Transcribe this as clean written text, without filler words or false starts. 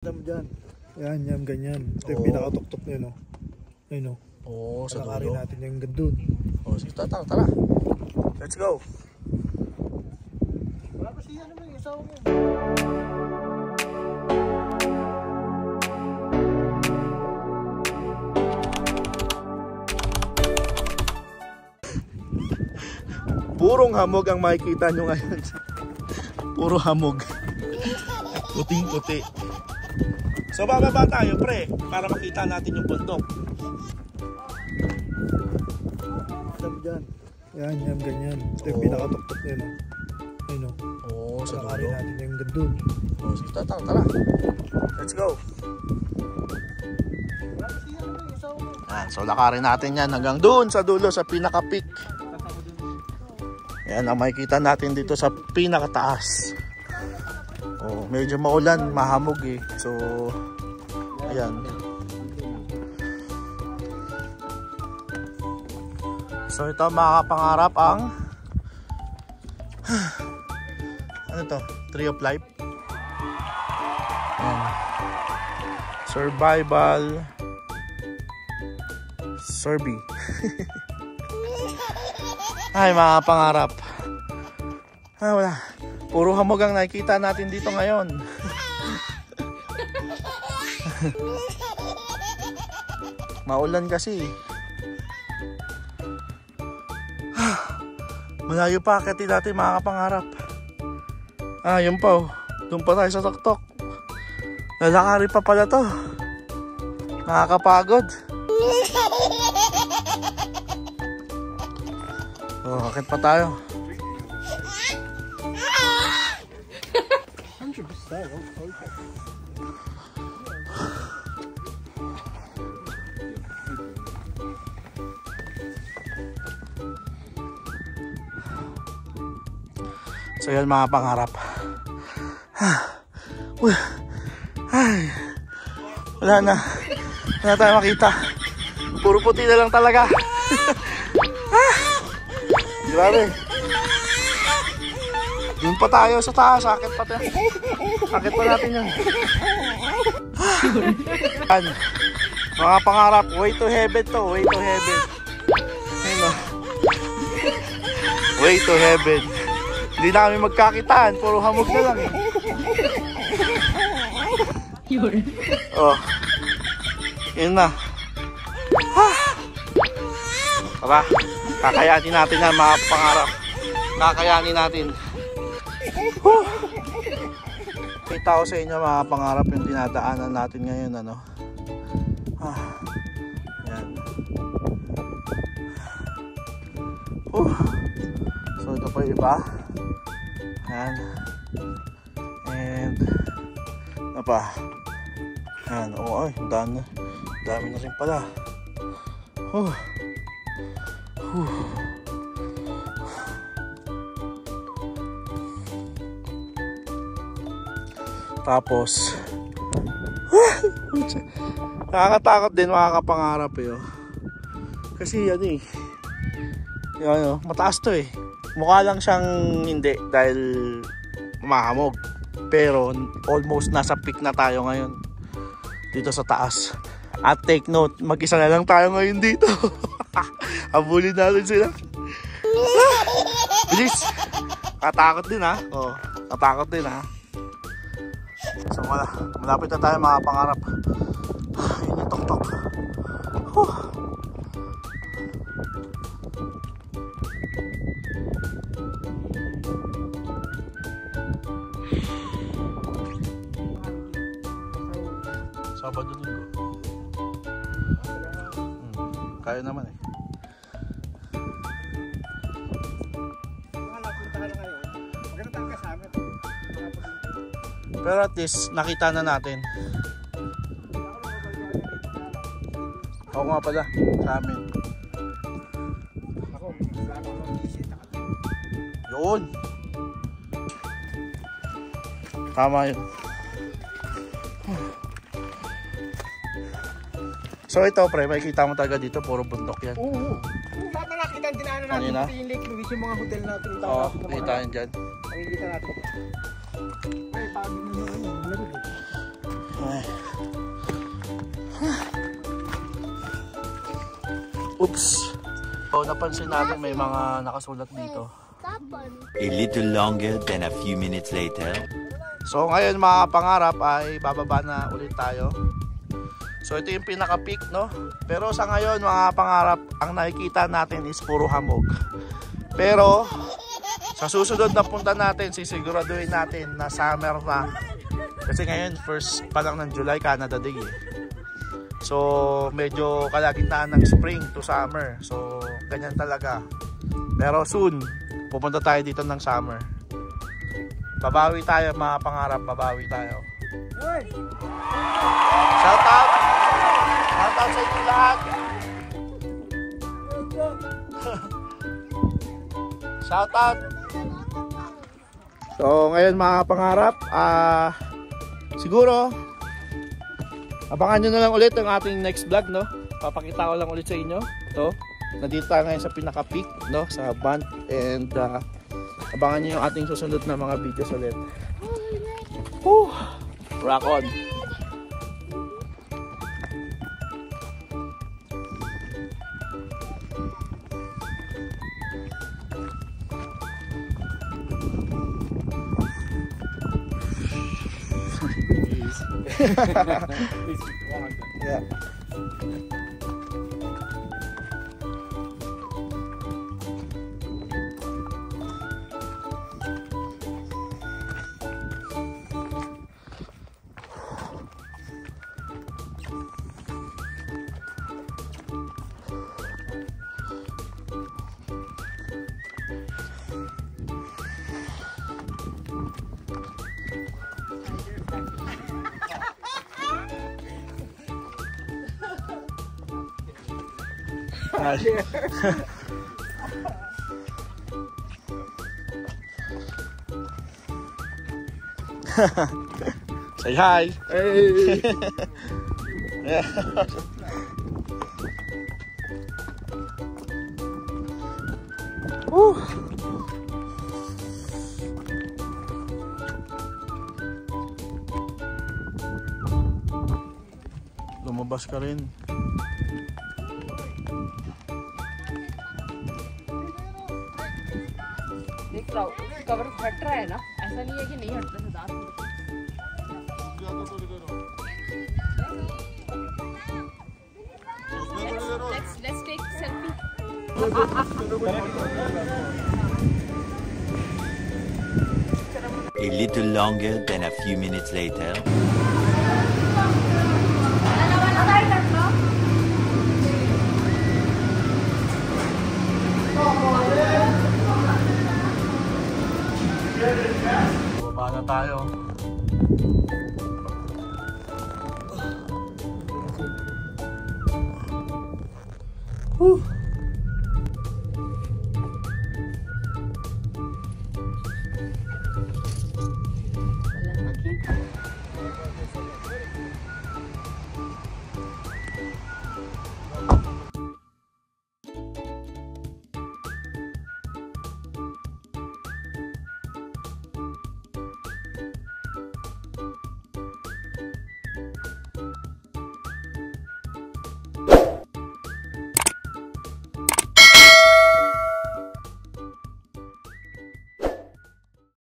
Dyan. Yan, ganyan. Ito yung pinakatuktok nyo, no? Ayun, no? Oo, sa dulo. Palakarin natin yung gandun. Oo, sige, tara. Let's go. Wala pa siya naman, yung sawa mo. Purong hamog ang makikita nyo ngayon. Puro hamog. Puting-puti. So bababa tayo, pre, para makita natin yung bundok. Dyan. Yan, ganyan. Ito yung pinakatuktok nyo, no? Ayun, no? Oo, sa palakarin dulo. natin yung gandun. Oo, sige, tara. Let's go. Wala pa siya naman, yung sawa mo. So lakarin natin yan hanggang doon sa dulo, sa pinaka-peak. Yan ang makikita natin dito sa pinakataas. Oh, medyo maulan, mahamog eh. So, ayan. So ito mga kapangarap ang ano to? Tree of Life. Survival Survey. Ay mga pangarap. Wala. Puro hamog ang nakikita natin dito ngayon. Maulan kasi. Malayo pa akitin natin mga kapangarap. Yun pa oh. Doon pa tayo sa tuktok. Lalakari pa pala to. Nakakapagod. Akit pa tayo. 100%. So yan mga pangarap. Wala na tayo makita. Puro puti na lang talaga. Grabe. Doon pa tayo sa taas. Akit pa natin yan. Mga pangarap, way to heaven to. Way to heaven. Way to heaven. Hindi na kami magkakitaan. Puro hamog na lang eh. Oh. Yun na. Tara. Kakayanin natin yan mga pangarap. Kakayanin natin. Kita ko sa inyo mga pangarap yung dinadaanan natin ngayon. Ano? Yan. So ito pa yung iba. Yan. And ano pa? Yan. Oo ay. Dami na rin pala. Tapos nakakatakot din mga kapangarap eh. Kasi yan eh. Yan, mataas to eh. Mukha lang siyang hindi dahil mahamog. Pero almost nasa peak na tayo ngayon. Dito sa taas. At take note, mag-isa na lang tayo ngayon dito. Habulin natin sila. Bilis. Katakot din ha. Katakot din ha. So malapit na tayo mga pangarap. Yun yung tok-tok. Sabado Linggo. Kaya naman eh. Pero at least nakita na natin. Ako nga pala sa amin. Yun. Tama yun. So ito pre, makikita mo talaga dito, puro bundok yan. Oo. Lahat na nakita ang dinaanan natin. Pati yung Lake Louise, yung mga hotel natin. Oo, kita yan dyan. Makikita natin. Ay, pagod na yun. Ay. Oops. So, napansin natin may mga nakasulat dito. A little longer than a few minutes later. So ngayon mga pangarap ay bababa na ulit tayo. So ito yung pinaka-peak, no? Pero sa ngayon mga pangarap, ang nakikita natin is puro hamog. Pero sa susunod na punta natin, sisiguraduhin natin na summer na. Kasi ngayon first pa lang ng July, Canada Day eh. So medyo kalagitnaan ng spring to summer. So ganyan talaga. Pero soon, pupunta tayo dito ng summer. Babawi tayo mga pangarap, babawi tayo. Shout out! Shout out sa inyo lahat! Shout out! So ngayon mga pangarap, siguro abangan nyo na lang ulit ang ating next vlog, no? Papakita ko lang ulit sa inyo. Ito, nandito tayo ngayon sa pinaka-peak, no? Sa Banff, and abangan nyo yung ating susunod na mga videos ulit. Woo! Rock on! Yeah. Say hi. Hey. Yeah. Woo. Lumabas ka rin. देख कवर हट रहा है ना, ऐसा नहीं है कि नहीं हटता है दांत। Let's take selfie. A little longer than a few minutes later. Baba na tayo.